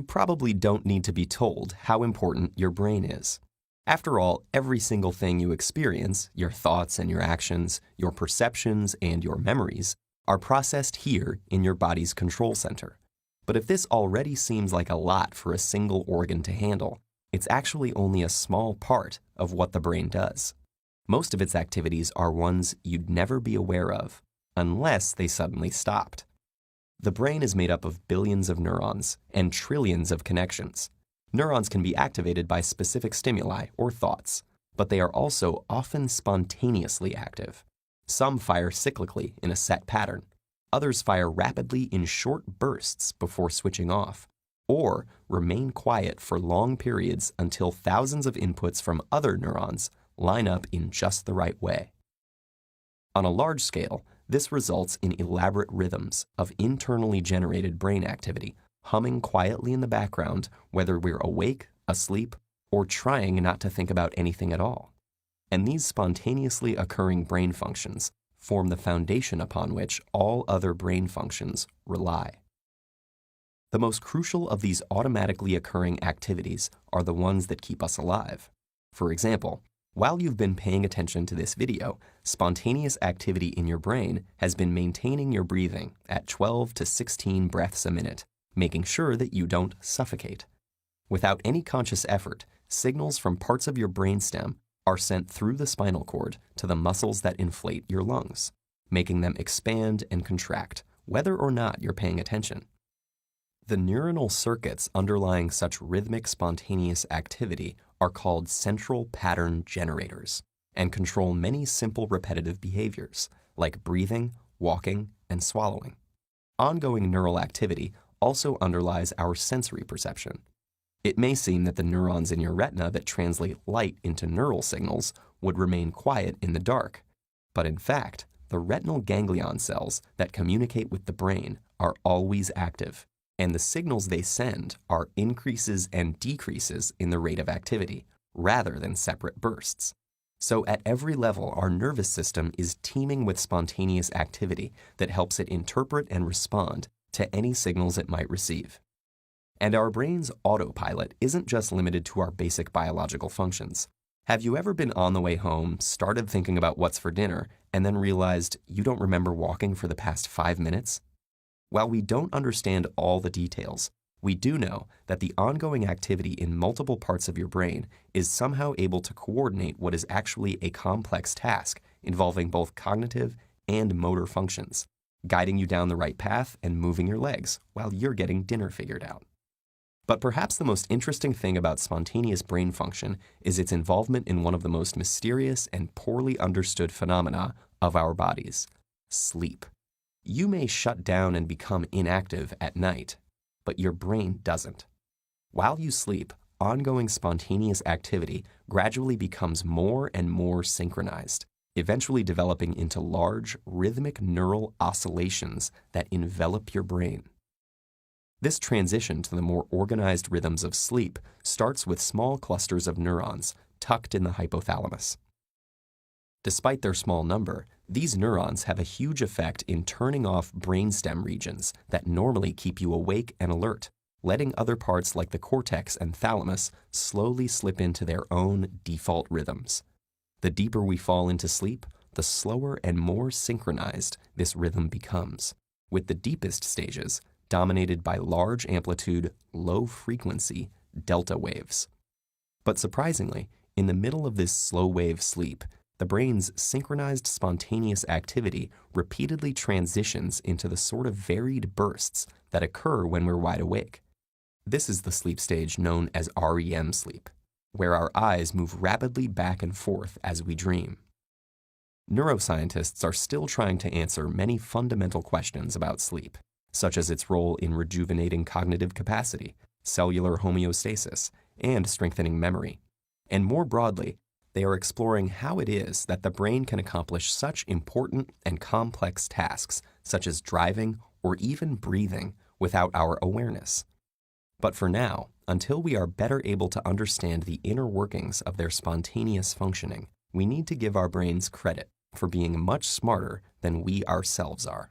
probably don't need to be told how important your brain is. After all, every single thing you experience, your thoughts and your actions, your perceptions and your memories, are processed here in your body's control center. But if this already seems like a lot for a single organ to handle, it's actually only a small part of what the brain does. Most of its activities are ones you'd never be aware of, unless they suddenly stopped. The brain is made up of billions of neurons and trillions of connections. Neurons can be activated by specific stimuli or thoughts, but they are also often spontaneously active. Some fire cyclically in a set pattern. Others fire rapidly in short bursts before switching off, or remain quiet for long periods until thousands of inputs from other neurons line up in just the right way. On a large scale, this results in elaborate rhythms of internally generated brain activity humming quietly in the background whether we're awake, asleep, or trying not to think about anything at all. And these spontaneously occurring brain functions form the foundation upon which all other brain functions rely. The most crucial of these automatically occurring activities are the ones that keep us alive. For example, while you've been paying attention to this video, spontaneous activity in your brain has been maintaining your breathing at 12 to 16 breaths a minute, making sure that you don't suffocate. Without any conscious effort, signals from parts of your brainstem are sent through the spinal cord to the muscles that inflate your lungs, making them expand and contract, whether or not you're paying attention. The neuronal circuits underlying such rhythmic spontaneous activity are called central pattern generators and control many simple repetitive behaviors like breathing, walking, and swallowing. Ongoing neural activity also underlies our sensory perception. It may seem that the neurons in your retina that translate light into neural signals would remain quiet in the dark, but in fact, the retinal ganglion cells that communicate with the brain are always active, and the signals they send are increases and decreases in the rate of activity, rather than separate bursts. So at every level, our nervous system is teeming with spontaneous activity that helps it interpret and respond to any signals it might receive. And our brain's autopilot isn't just limited to our basic biological functions. Have you ever been on the way home, started thinking about what's for dinner, and then realized you don't remember walking for the past 5 minutes? While we don't understand all the details, we do know that the ongoing activity in multiple parts of your brain is somehow able to coordinate what is actually a complex task involving both cognitive and motor functions, guiding you down the right path and moving your legs while you're getting dinner figured out. But perhaps the most interesting thing about spontaneous brain function is its involvement in one of the most mysterious and poorly understood phenomena of our bodies: sleep. You may shut down and become inactive at night, but your brain doesn't. While you sleep, ongoing spontaneous activity gradually becomes more and more synchronized, eventually developing into large, rhythmic neural oscillations that envelop your brain. This transition to the more organized rhythms of sleep starts with small clusters of neurons tucked in the hypothalamus. Despite their small number, these neurons have a huge effect in turning off brainstem regions that normally keep you awake and alert, letting other parts like the cortex and thalamus slowly slip into their own default rhythms. The deeper we fall into sleep, the slower and more synchronized this rhythm becomes, with the deepest stages dominated by large amplitude, low frequency delta waves. But surprisingly, in the middle of this slow wave sleep, the brain's synchronized spontaneous activity repeatedly transitions into the sort of varied bursts that occur when we're wide awake. This is the sleep stage known as REM sleep, where our eyes move rapidly back and forth as we dream. Neuroscientists are still trying to answer many fundamental questions about sleep, such as its role in rejuvenating cognitive capacity, cellular homeostasis, and strengthening memory. And more broadly, they are exploring how it is that the brain can accomplish such important and complex tasks, such as driving or even breathing, without our awareness. But for now, until we are better able to understand the inner workings of their spontaneous functioning, we need to give our brains credit for being much smarter than we ourselves are.